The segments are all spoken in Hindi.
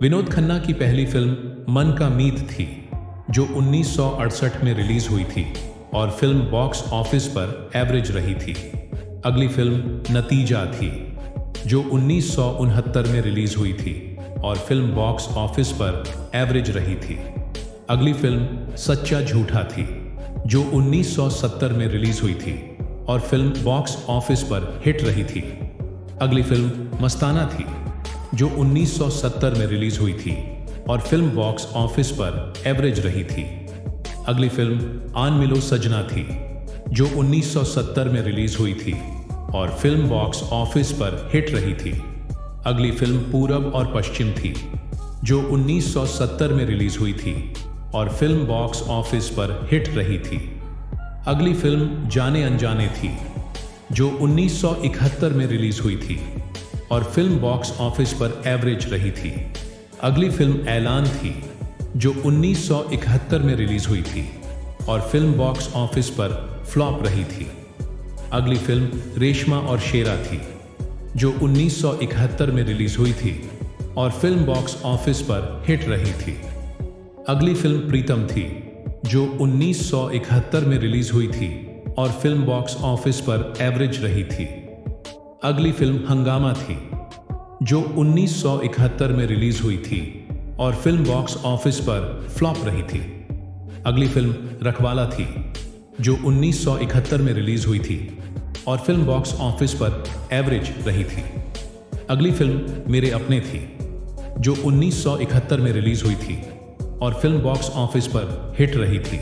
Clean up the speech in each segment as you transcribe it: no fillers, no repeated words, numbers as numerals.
विनोद खन्ना की पहली फिल्म मन का मीत थी, जो 1968 में रिलीज हुई थी और फिल्म बॉक्स ऑफिस पर एवरेज रही थी। अगली फिल्म नतीजा थी, जो 1969 में रिलीज हुई थी और फिल्म बॉक्स ऑफिस पर एवरेज रही थी। अगली फिल्म सच्चा झूठा थी, जो 1970 में रिलीज हुई थी और फिल्म बॉक्स ऑफिस पर हिट रही थी। अगली फिल्म मस्ताना थी, जो 1970 में रिलीज हुई थी और फिल्म बॉक्स ऑफिस पर एवरेज रही थी। अगली फिल्म आन मिलो सजना थी, जो 1970 में रिलीज हुई थी और फिल्म बॉक्स ऑफिस पर हिट रही थी। अगली फिल्म पूरब और पश्चिम थी, जो 1970 में रिलीज हुई थी और फिल्म बॉक्स ऑफिस पर हिट रही थी। अगली फिल्म जाने अनजाने थी, जो 1971 में रिलीज हुई थी और फिल्म बॉक्स ऑफिस पर एवरेज रही थी। अगली फिल्म ऐलान थी, जो 1971 में रिलीज हुई थी और फिल्म बॉक्स ऑफिस पर फ्लॉप रही थी। अगली फिल्म रेशमा और शेरा थी, जो 1971 में रिलीज हुई थी और फिल्म बॉक्स ऑफिस पर हिट रही थी। अगली फिल्म प्रीतम थी, जो 1971 में रिलीज हुई थी और फिल्म बॉक्स ऑफिस पर एवरेज रही थी। अगली फिल्म हंगामा थी, जो 1971 में रिलीज हुई थी और फिल्म बॉक्स ऑफिस पर फ्लॉप रही थी। अगली फिल्म रखवाला थी, जो 1971 में रिलीज हुई थी और फिल्म बॉक्स ऑफिस पर एवरेज रही थी। अगली फिल्म मेरे अपने थी, जो 1971 में रिलीज हुई थी और फिल्म बॉक्स ऑफिस पर हिट रही थी।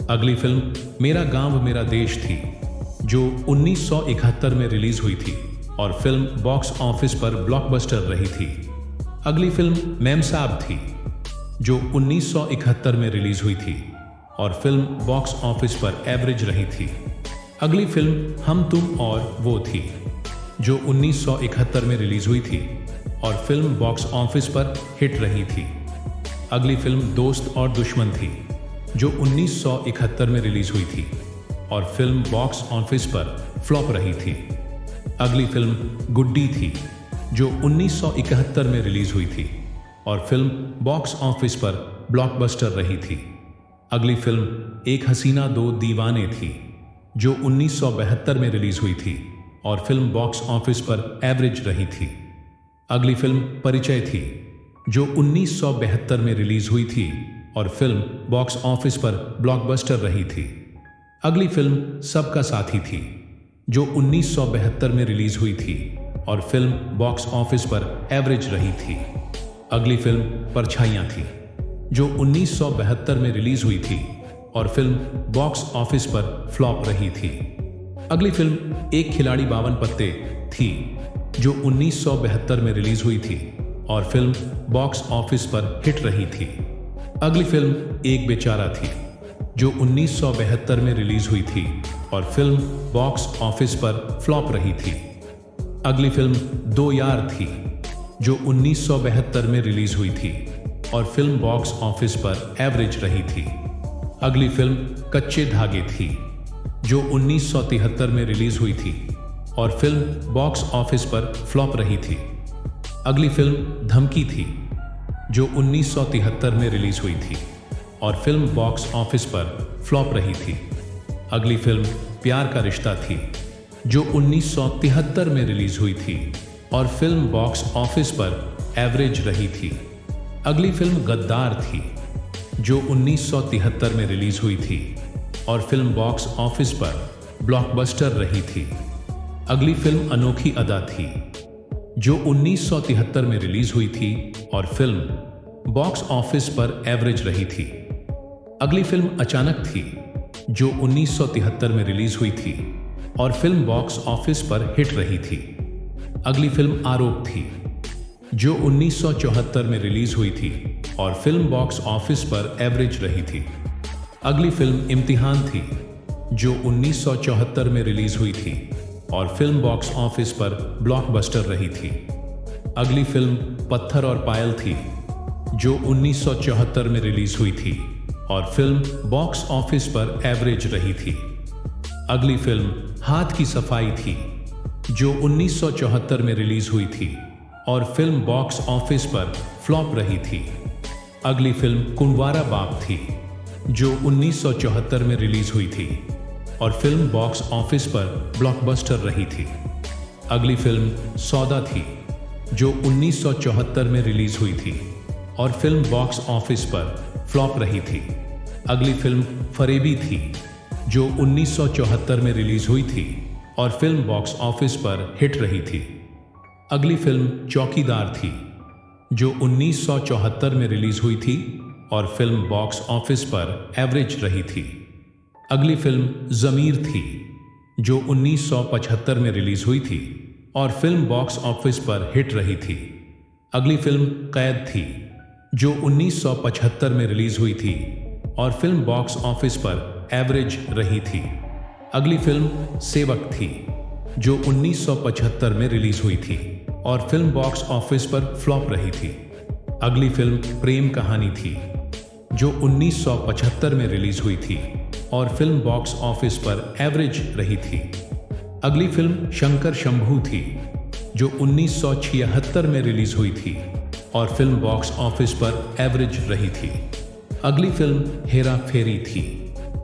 अगली फिल्म मेरा गांव मेरा देश थी, जो 1971 में रिलीज हुई थी और फिल्म बॉक्स ऑफिस पर ब्लॉकबस्टर रही थी। अगली फिल्म मेम साहब थी, जो 1971 में रिलीज हुई थी और फिल्म बॉक्स ऑफिस पर एवरेज रही थी। अगली फिल्म हम तुम और वो थी, जो 1971 में रिलीज हुई थी और फिल्म बॉक्स ऑफिस पर हिट रही थी। अगली फिल्म दोस्त और दुश्मन थी, जो 1971 में रिलीज हुई थी और फिल्म बॉक्स ऑफिस पर फ्लॉप रही थी। अगली फिल्म गुड्डी थी, जो 1971 में रिलीज हुई थी और फिल्म बॉक्स ऑफिस पर ब्लॉकबस्टर रही थी। अगली फिल्म एक हसीना दो दीवाने थी, जो 1972 में रिलीज हुई थी और फिल्म बॉक्स ऑफिस पर एवरेज रही थी। अगली फिल्म परिचय थी, जो 1972 में रिलीज हुई थी और फिल्म बॉक्स ऑफिस पर ब्लॉकबस्टर रही थी। अगली फिल्म सबका साथी थी, जो 1972 में रिलीज हुई थी और फिल्म बॉक्स ऑफिस पर एवरेज रही थी। अगली फिल्म परछाइयां थी, जो 1972 में रिलीज हुई थी और फिल्म बॉक्स ऑफिस पर फ्लॉप रही थी। अगली फिल्म एक खिलाड़ी 52 पत्ते थी, जो 1972 में रिलीज हुई थी और फिल्म बॉक्स ऑफिस पर हिट रही थी। अगली फिल्म एक बेचारा थी, जो 1972 में रिलीज हुई थी और फिल्म बॉक्स ऑफिस पर फ्लॉप रही थी। अगली फिल्म दो यार थी, जो 1972 में रिलीज हुई थी और फिल्म बॉक्स ऑफिस पर एवरेज रही थी। अगली फिल्म कच्चे धागे थी, जो 1973 में रिलीज हुई थी और फिल्म बॉक्स ऑफिस पर फ्लॉप रही थी। अगली फिल्म धमकी थी, जो 1973 में रिलीज हुई थी और फिल्म बॉक्स ऑफिस पर फ्लॉप रही थी। अगली फिल्म प्यार का रिश्ता थी, जो 1973 में रिलीज हुई थी और फिल्म बॉक्स ऑफिस पर एवरेज रही थी। अगली फिल्म गद्दार थी, जो 1973 में रिलीज हुई थी और फिल्म बॉक्स ऑफिस पर ब्लॉकबस्टर रही थी। अगली फिल्म अनोखी अदा थी, जो 1973 में रिलीज हुई थी और फिल्म बॉक्स ऑफिस पर एवरेज रही थी। अगली फिल्म अचानक थी, जो 1973 में रिलीज हुई थी और फिल्म बॉक्स ऑफिस पर हिट रही थी। अगली फिल्म आरोप थी, जो 1974 में रिलीज हुई थी और फिल्म बॉक्स ऑफिस पर एवरेज रही थी। अगली फिल्म इम्तिहान थी, जो 1974 में रिलीज हुई थी और फिल्म बॉक्स ऑफिस पर ब्लॉकबस्टर रही थी। अगली फिल्म पत्थर और पायल थी, जो 1974 में रिलीज हुई थी और फिल्म बॉक्स ऑफिस पर एवरेज रही थी। अगली फिल्म हाथ की सफाई थी, जो 1974 में रिलीज हुई थी और फिल्म बॉक्स ऑफिस पर फ्लॉप रही थी। अगली फिल्म कुंवारा बाप थी, जो 1974 में रिलीज हुई थी और फिल्म बॉक्स ऑफिस पर ब्लॉकबस्टर रही थी। अगली फिल्म सौदा थी, जो 1974 में रिलीज हुई थी और फिल्म बॉक्स ऑफिस पर फ्लॉप रही थी। अगली फिल्म फरेबी थी, जो 1974 में रिलीज हुई थी और फिल्म बॉक्स ऑफिस पर हिट रही थी। अगली फिल्म चौकीदार थी, जो 1974 में रिलीज हुई थी और फिल्म बॉक्स ऑफिस पर एवरेज रही थी। अगली फिल्म ज़मीर थी, जो 1975 में रिलीज हुई थी और फिल्म बॉक्स ऑफिस पर हिट रही थी। अगली फिल्म कैद थी, जो 1975 में रिलीज हुई थी और फिल्म बॉक्स ऑफिस पर एवरेज रही थी। अगली फिल्म सेवक थी, जो 1975 में रिलीज हुई थी और फिल्म बॉक्स ऑफिस पर फ्लॉप रही थी। अगली फिल्म प्रेम कहानी थी, जो 1975 में रिलीज हुई थी और फिल्म बॉक्स ऑफिस पर एवरेज रही थी। अगली फिल्म शंकर शंभू थी, जो 1976 में रिलीज हुई थी और फिल्म बॉक्स ऑफिस पर एवरेज रही थी। अगली फिल्म हेरा फेरी थी,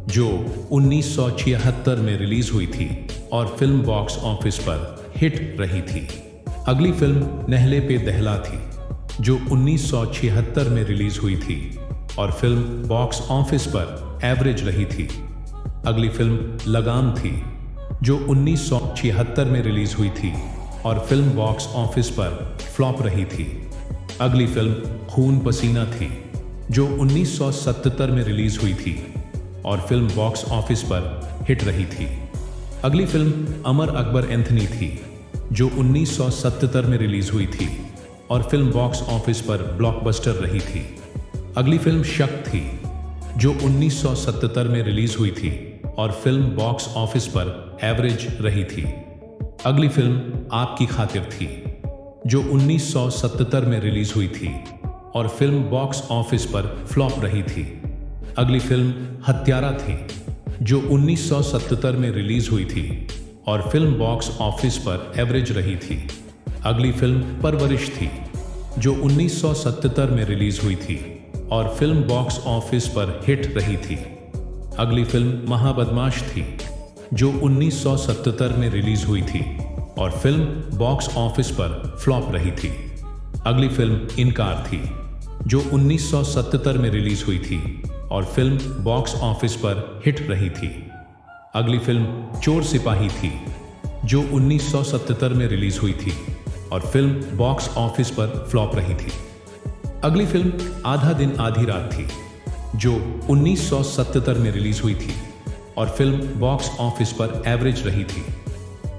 जो 1976 में रिलीज हुई थी और फिल्म बॉक्स ऑफिस पर हिट रही थी। अगली फिल्म नहले पे दहला थी, जो 1976 में रिलीज हुई थी और फिल्म बॉक्स ऑफिस पर एवरेज रही थी। अगली फिल्म लगाम थी, जो 1976 में रिलीज हुई थी और फिल्म बॉक्स ऑफिस पर फ्लॉप रही थी। अगली फिल्म खून पसीना थी, जो 1977 में रिलीज हुई थी और फिल्म बॉक्स ऑफिस पर हिट रही थी। अगली फिल्म अमर अकबर एंथनी थी, जो 1977 में रिलीज हुई थी और फिल्म बॉक्स ऑफिस पर ब्लॉकबस्टर रही थी। अगली फिल्म शक थी, जो 1977 में रिलीज हुई थी और फिल्म बॉक्स ऑफिस पर एवरेज रही थी। अगली फिल्म आपकी खातिर थी, जो 1977 में रिलीज हुई थी और फिल्म बॉक्स ऑफिस पर फ्लॉप रही थी। अगली फिल्म हत्यारा थी, जो 1977 में रिलीज हुई थी और फिल्म बॉक्स ऑफिस पर एवरेज रही थी। अगली फिल्म परवरिश थी, जो 1977 में रिलीज हुई थी और फिल्म बॉक्स ऑफिस पर हिट रही थी। अगली फिल्म महाबदमाश थी, जो 1977 में रिलीज हुई थी और फिल्म बॉक्स ऑफिस पर फ्लॉप रही थी। अगली फिल्म इनकार थी, जो 1977 में रिलीज हुई थी और फिल्म बॉक्स ऑफिस पर हिट रही थी। अगली फिल्म चोर सिपाही थी, जो 1977 में रिलीज हुई थी और फिल्म बॉक्स ऑफिस पर फ्लॉप रही थी। अगली फिल्म आधा दिन आधी रात थी, जो 1977 में रिलीज हुई थी और फिल्म बॉक्स ऑफिस पर एवरेज रही थी।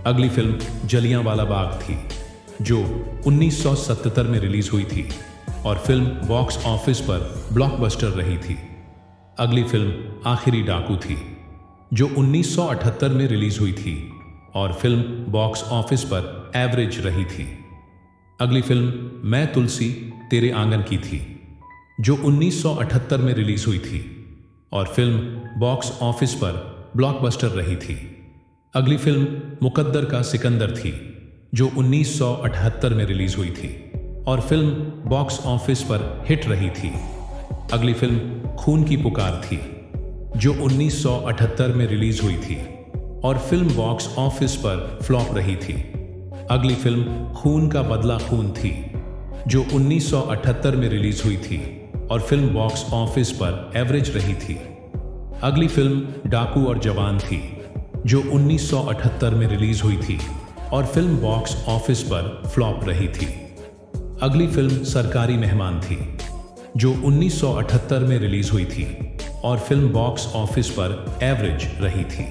अगली फिल्म जलियांवाला बाग थी, जो 1977 में रिलीज हुई थी और फिल्म बॉक्स ऑफिस पर ब्लॉकबस्टर रही थी। अगली फिल्म आखिरी डाकू थी, जो 1978 में रिलीज हुई थी और फिल्म बॉक्स ऑफिस पर एवरेज रही थी। अगली फिल्म मैं तुलसी तेरे आंगन की थी, जो 1978 में रिलीज हुई थी और फिल्म बॉक्स ऑफिस पर ब्लॉकबस्टर रही थी। अगली फिल्म मुकद्दर का सिकंदर थी, जो 1978 में रिलीज हुई थी और फिल्म बॉक्स ऑफिस पर हिट रही थी। अगली फिल्म खून की पुकार थी, जो 1978 में रिलीज हुई थी और फिल्म बॉक्स ऑफिस पर फ्लॉप रही थी। अगली फिल्म खून का बदला खून थी, जो 1978 में रिलीज हुई थी और फिल्म बॉक्स ऑफिस पर एवरेज रही थी। अगली फिल्म डाकू और जवान थी, जो 1978 में रिलीज हुई थी और फिल्म बॉक्स ऑफिस पर फ्लॉप रही थी। अगली फिल्म सरकारी मेहमान थी, जो 1978 में रिलीज हुई थी और फिल्म बॉक्स ऑफिस पर एवरेज रही थी।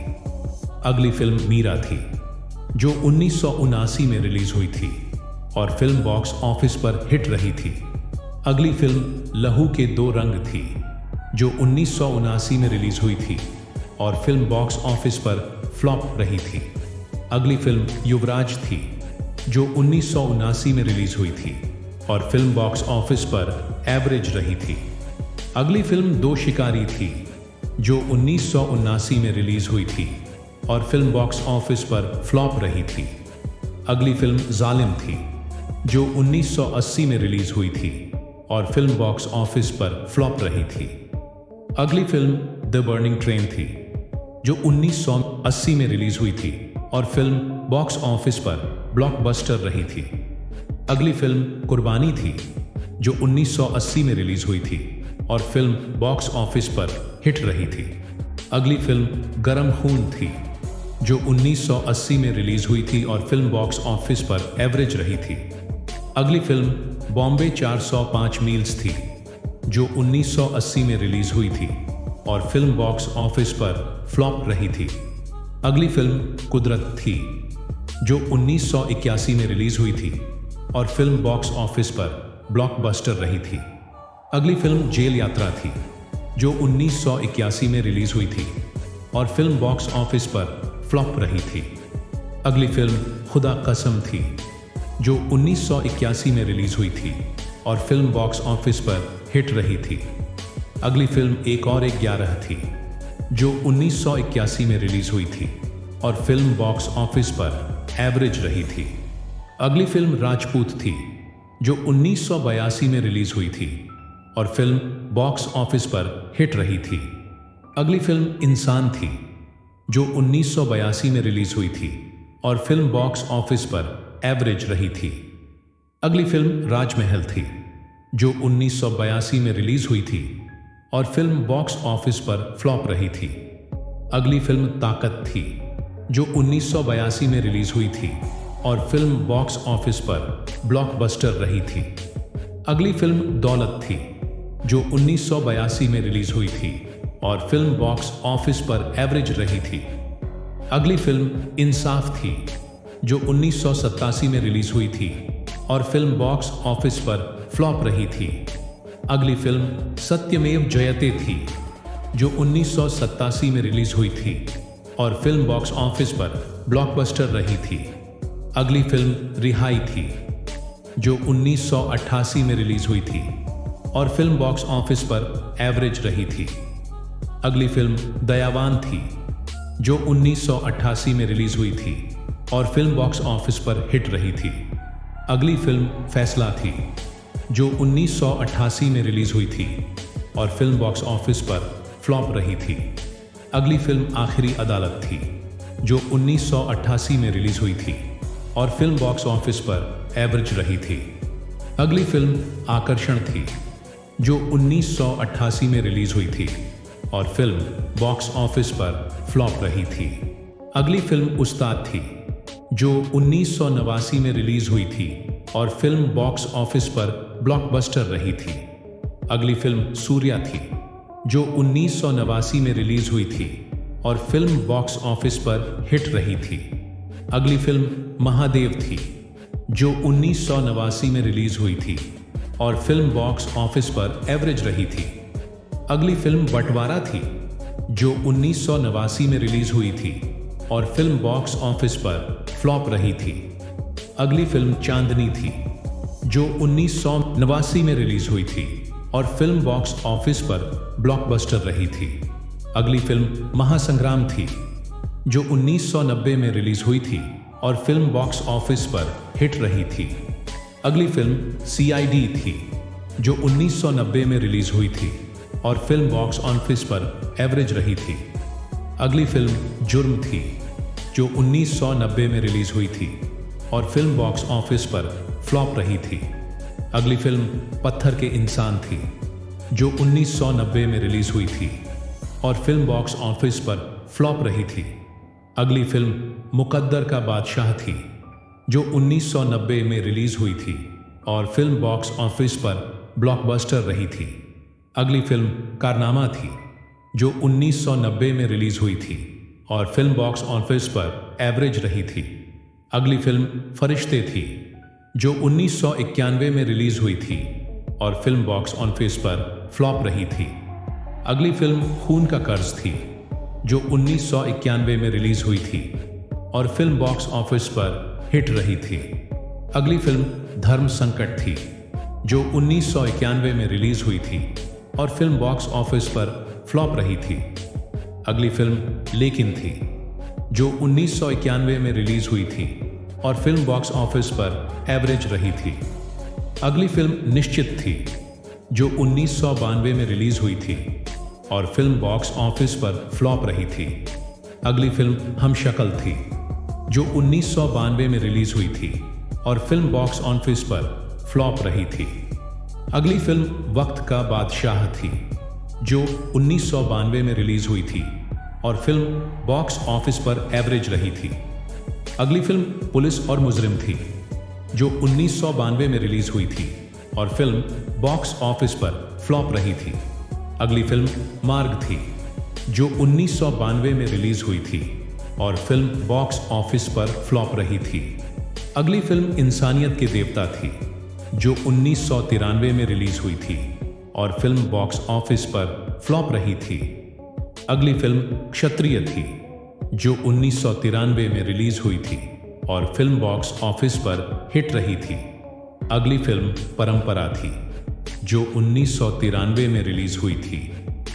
अगली फिल्म मीरा थी, जो 1979 में रिलीज हुई थी और फिल्म बॉक्स ऑफिस पर हिट रही थी। अगली फिल्म लहू के दो रंग थी, जो 1979 में रिलीज हुई थी और फिल्म बॉक्स ऑफिस पर फ्लॉप रही थी। अगली फिल्म युवराज थी, जो 1979 में रिलीज हुई थी और फिल्म बॉक्स ऑफिस पर एवरेज रही थी। अगली फिल्म दो शिकारी थी, जो 1979 में रिलीज हुई थी और फिल्म बॉक्स ऑफिस पर फ्लॉप रही थी। अगली फिल्म जालिम थी, जो 1980 में रिलीज हुई थी और फिल्म बॉक्स ऑफिस पर फ्लॉप रही थी। अगली फिल्म द बर्निंग ट्रेन थी, जो 1980 में रिलीज हुई थी और फिल्म बॉक्स ऑफिस पर ब्लॉकबस्टर रही थी। अगली फिल्म कुर्बानी थी, जो 1980 में रिलीज हुई थी और फिल्म बॉक्स ऑफिस पर हिट रही थी। अगली फिल्म गरम खून थी, जो 1980 में रिलीज हुई थी और फिल्म बॉक्स ऑफिस पर एवरेज रही थी। अगली फिल्म बॉम्बे 405 मील्स थी, जो 1980 में रिलीज हुई थी और फिल्म बॉक्स ऑफिस पर फ्लॉप रही थी। अगली फिल्म कुदरत थी, जो 1981 में रिलीज हुई थी और फिल्म बॉक्स ऑफिस पर ब्लॉकबस्टर रही थी। अगली फिल्म जेल यात्रा थी, जो 1981 में रिलीज हुई थी और फिल्म बॉक्स ऑफिस पर फ्लॉप रही थी। अगली फिल्म खुदा कसम थी, जो 1981 में रिलीज हुई थी और फिल्म बॉक्स ऑफिस पर हिट रही थी। अगली फिल्म एक और 11 थी, जो 1981 में रिलीज हुई थी और फिल्म बॉक्स ऑफिस पर एवरेज रही थी। अगली फिल्म राजपूत थी, जो 1982 में रिलीज हुई थी और फिल्म बॉक्स ऑफिस पर हिट रही थी। अगली फिल्म इंसान थी, जो 1982 में रिलीज हुई थी और फिल्म बॉक्स ऑफिस पर एवरेज रही थी। अगली फिल्म राजमहल थी, जो 1982 में रिलीज हुई थी और फिल्म बॉक्स ऑफिस पर फ्लॉप रही थी। अगली फिल्म ताकत थी, जो 1982 में रिलीज हुई थी और फिल्म बॉक्स ऑफिस पर ब्लॉकबस्टर रही थी। अगली फिल्म दौलत थी, जो 1982 में रिलीज हुई थी और फिल्म बॉक्स ऑफिस पर एवरेज रही थी। अगली फिल्म इंसाफ थी, जो 1987 में रिलीज हुई थी और फिल्म बॉक्स ऑफिस पर फ्लॉप रही थी। अगली फिल्म सत्यमेव जयते थी, जो 1987 में रिलीज हुई थी और फिल्म बॉक्स ऑफिस पर ब्लॉकबस्टर रही थी। अगली फिल्म रिहाई थी, जो 1988 में रिलीज हुई थी और फिल्म बॉक्स ऑफिस पर एवरेज रही थी। अगली फिल्म दयावान थी, जो 1988 में रिलीज हुई थी और फिल्म बॉक्स ऑफिस पर हिट रही थी। अगली फिल्म फैसला थी, जो 1988 में रिलीज हुई थी और फिल्म बॉक्स ऑफिस पर फ्लॉप रही थी। अगली फिल्म आखिरी अदालत थी, जो 1988 में रिलीज हुई थी और फिल्म बॉक्स ऑफिस पर एवरेज रही थी। अगली फिल्म आकर्षण थी, जो 1988 में रिलीज हुई थी और फिल्म बॉक्स ऑफिस पर फ्लॉप रही थी। अगली फिल्म उस्ताद थी, जो 1989 में रिलीज हुई थी और फिल्म बॉक्स ऑफिस पर ब्लॉकबस्टर रही थी। अगली फिल्म सूर्या थी, जो 1989 में रिलीज हुई थी और फिल्म बॉक्स ऑफिस पर हिट रही थी। अगली फिल्म महादेव थी, जो 1989 में रिलीज हुई थी और फिल्म बॉक्स ऑफिस पर एवरेज रही थी। अगली फिल्म बंटवारा थी, जो 1989 में रिलीज हुई थी और फिल्म बॉक्स ऑफिस पर फ्लॉप रही थी। अगली फिल्म चांदनी थी, जो 1989 में रिलीज हुई थी और फिल्म बॉक्स ऑफिस पर ब्लॉकबस्टर रही थी। अगली फिल्म महासंग्राम थी, जो 1990 में रिलीज हुई थी और फिल्म बॉक्स ऑफिस पर हिट रही थी। अगली फिल्म CID थी, जो 1990 में रिलीज हुई थी और फिल्म बॉक्स ऑफिस पर एवरेज रही थी। अगली फिल्म जुर्म थी, जो 1990 में रिलीज हुई थी और फिल्म बॉक्स ऑफिस पर फ्लॉप रही थी। अगली फिल्म पत्थर के इंसान थी, जो 1990 में रिलीज हुई थी और फिल्म बॉक्स ऑफिस पर फ्लॉप रही थी। अगली फिल्म मुकद्दर का बादशाह थी, जो 1990 में रिलीज हुई थी और फिल्म बॉक्स ऑफिस पर ब्लॉकबस्टर रही थी। अगली फिल्म कारनामा थी, जो 1990 में रिलीज हुई थी और फिल्म बॉक्स ऑफिस पर एवरेज रही थी। अगली फिल्म फरिश्ते थी, जो 1991 में रिलीज हुई थी और फिल्म बॉक्स ऑफिस पर फ्लॉप रही थी। अगली फिल्म खून का कर्ज थी, जो 1991 में रिलीज हुई थी और फिल्म बॉक्स ऑफिस पर हिट रही थी। अगली फिल्म धर्म संकट थी, जो 1991 में रिलीज हुई थी और फिल्म बॉक्स ऑफिस पर फ्लॉप रही थी। अगली फिल्म लेकिन थी, जो 1991 में रिलीज हुई थी और फिल्म बॉक्स ऑफिस पर एवरेज रही थी। अगली फिल्म निश्चित थी, जो 1992 में रिलीज हुई थी और फिल्म बॉक्स ऑफिस पर फ्लॉप रही थी। अगली फिल्म हम शक्ल थी, जो 1992 में रिलीज हुई थी और फिल्म बॉक्स ऑफिस पर फ्लॉप रही थी। अगली फिल्म वक्त का बादशाह थी, जो 1992 में रिलीज हुई थी और फिल्म बॉक्स ऑफिस पर एवरेज रही थी। अगली फिल्म पुलिस और मुजरिम थी, जो 1992 में रिलीज हुई थी और फिल्म बॉक्स ऑफिस पर फ्लॉप रही थी। अगली फिल्म मार्ग थी, जो 1992 में रिलीज हुई थी और फिल्म बॉक्स ऑफिस पर फ्लॉप रही थी। अगली फिल्म इंसानियत के देवता थी, जो 1993 में रिलीज हुई थी और फिल्म बॉक्स ऑफिस पर फ्लॉप रही थी। अगली फिल्म क्षत्रिय थी, जो 1993 में रिलीज हुई थी और फिल्म बॉक्स ऑफिस पर हिट रही थी। अगली फिल्म परंपरा थी, जो 1993 में रिलीज हुई थी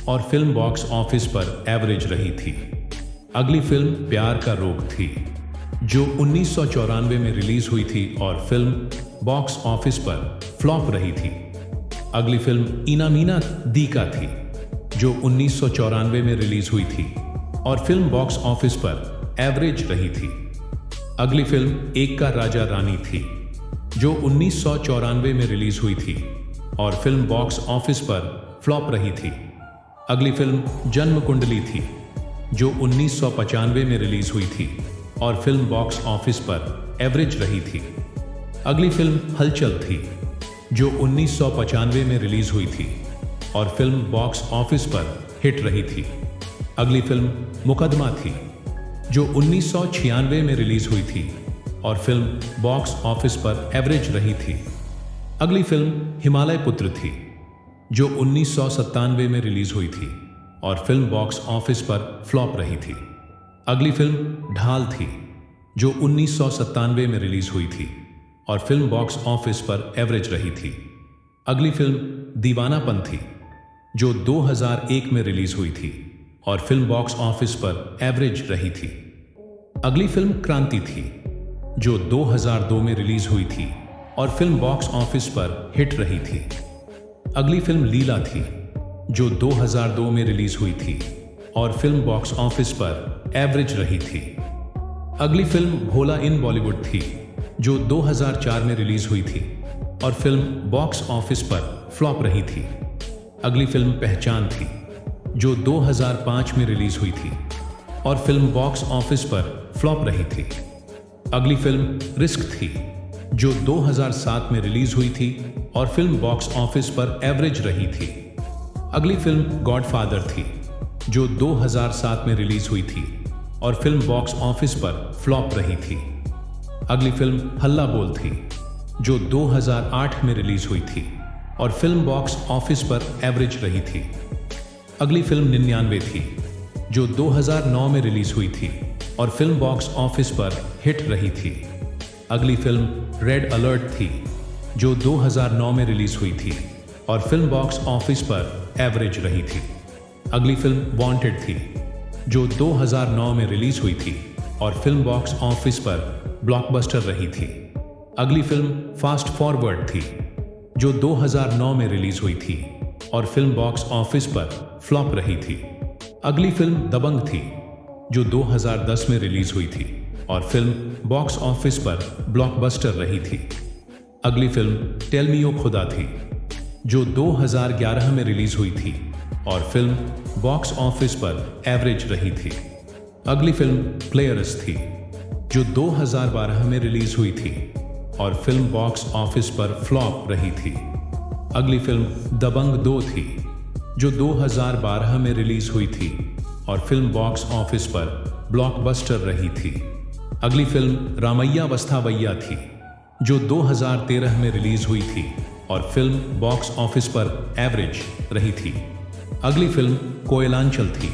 और फिल्म बॉक्स ऑफिस पर एवरेज रही थी। अगली फिल्म प्यार का रोग थी, जो 1994 में रिलीज हुई थी और फिल्म बॉक्स ऑफिस पर फ्लॉप रही थी। अगली फिल्म इना मीना दी का थी, जो 1994 में रिलीज हुई थी और फिल्म बॉक्स ऑफिस पर एवरेज रही थी। अगली फिल्म एक का राजा रानी थी, जो 1994 में रिलीज हुई थी और फिल्म बॉक्स ऑफिस पर फ्लॉप रही थी। अगली फिल्म जन्म कुंडली थी, जो 1995 में रिलीज हुई थी और फिल्म बॉक्स ऑफिस पर एवरेज रही थी। अगली फिल्म हलचल थी, जो 1995 में रिलीज हुई थी और फिल्म बॉक्स ऑफिस पर हिट रही थी। अगली फिल्म मुकदमा थी, जो 1996 में रिलीज हुई थी और फिल्म बॉक्स ऑफिस पर एवरेज रही थी। अगली फिल्म हिमालय पुत्र थी, जो 1997 में रिलीज हुई थी और फिल्म बॉक्स ऑफिस पर फ्लॉप रही थी। अगली फिल्म ढाल थी, जो 1997 में रिलीज हुई थी और फिल्म बॉक्स ऑफिस पर एवरेज रही थी। अगली फिल्म दीवानापन थी, जो 2001 में रिलीज हुई थी और फिल्म बॉक्स ऑफिस पर एवरेज रही थी। अगली फिल्म क्रांति थी, जो 2002 में रिलीज हुई थी और फिल्म बॉक्स ऑफिस पर हिट रही थी। अगली फिल्म लीला थी, जो 2002 में रिलीज हुई थी और फिल्म बॉक्स ऑफिस पर एवरेज रही थी। अगली फिल्म भोला इन बॉलीवुड थी, जो 2004 में रिलीज हुई थी और फिल्म बॉक्स ऑफिस पर फ्लॉप रही थी। अगली फिल्म पहचान थी, जो 2005 में रिलीज हुई थी और फिल्म बॉक्स ऑफिस पर फ्लॉप रही थी। अगली फिल्म रिस्क थी, जो 2007 में रिलीज हुई थी और फिल्म बॉक्स ऑफिस पर एवरेज रही थी। अगली फिल्म गॉडफादर थी, जो 2007 में रिलीज हुई थी और फिल्म बॉक्स ऑफिस पर फ्लॉप रही थी। अगली फिल्म हल्ला बोल थी, जो 2008 में रिलीज हुई थी और फिल्म बॉक्स ऑफिस पर एवरेज रही थी। अगली फिल्म 99 थी, जो 2009 में रिलीज हुई थी और फिल्म बॉक्स ऑफिस पर हिट रही थी। अगली फिल्म रेड अलर्ट थी, जो 2009 में रिलीज हुई थी और फिल्म बॉक्स ऑफिस पर एवरेज रही थी। अगली फिल्म वांटेड थी, जो 2009 में रिलीज हुई थी और फिल्म बॉक्स ऑफिस पर ब्लॉकबस्टर रही थी। अगली फिल्म फास्ट फॉरवर्ड थी, जो 2009 में रिलीज हुई थी और फिल्म बॉक्स ऑफिस पर फ्लॉप रही थी। अगली फिल्म दबंग थी, जो 2010 में रिलीज हुई थी और फिल्म बॉक्स ऑफिस पर ब्लॉकबस्टर रही थी। अगली फिल्म टेल मी ओ खुदा थी, जो 2011 में रिलीज हुई थी और फिल्म बॉक्स ऑफिस पर एवरेज रही थी। अगली फिल्म प्लेयर्स थी, जो 2012 में रिलीज हुई थी और फिल्म बॉक्स ऑफिस पर फ्लॉप रही थी। अगली फिल्म दबंग 2 थी, जो 2012 में रिलीज हुई थी और फिल्म बॉक्स ऑफिस पर ब्लॉकबस्टर रही थी। अगली फिल्म रामैया वस्तावैया थी, जो 2013 में रिलीज हुई थी और फिल्म बॉक्स ऑफिस पर एवरेज रही थी। अगली फिल्म कोयलांचल थी,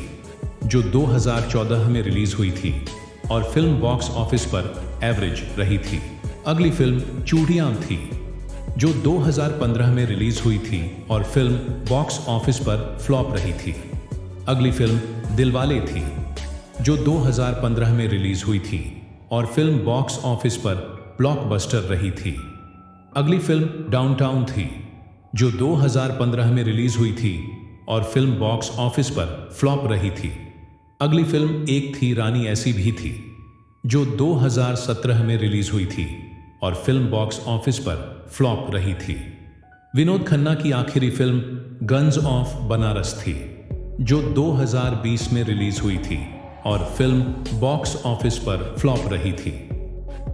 जो 2014 में रिलीज हुई थी और फिल्म बॉक्स ऑफिस पर एवरेज रही थी। अगली फिल्म चूड़ियां थी, जो 2015 में रिलीज हुई थी और फिल्म बॉक्स ऑफिस पर फ्लॉप रही थी। अगली फिल्म दिलवाले थी, जो 2015 में रिलीज हुई थी और फिल्म बॉक्स ऑफिस पर ब्लॉकबस्टर रही थी। अगली फिल्म डाउनटाउन थी, जो 2015 में रिलीज हुई थी और फिल्म बॉक्स ऑफिस पर फ्लॉप रही थी। अगली फिल्म एक थी रानी ऐसी भी थी, जो 2017 में रिलीज हुई थी और फिल्म बॉक्स ऑफिस पर फ्लॉप रही थी। विनोद खन्ना की आखिरी फिल्म गन्स ऑफ बनारस थी, जो 2020 में रिलीज हुई थी और फिल्म बॉक्स ऑफिस पर फ्लॉप रही थी।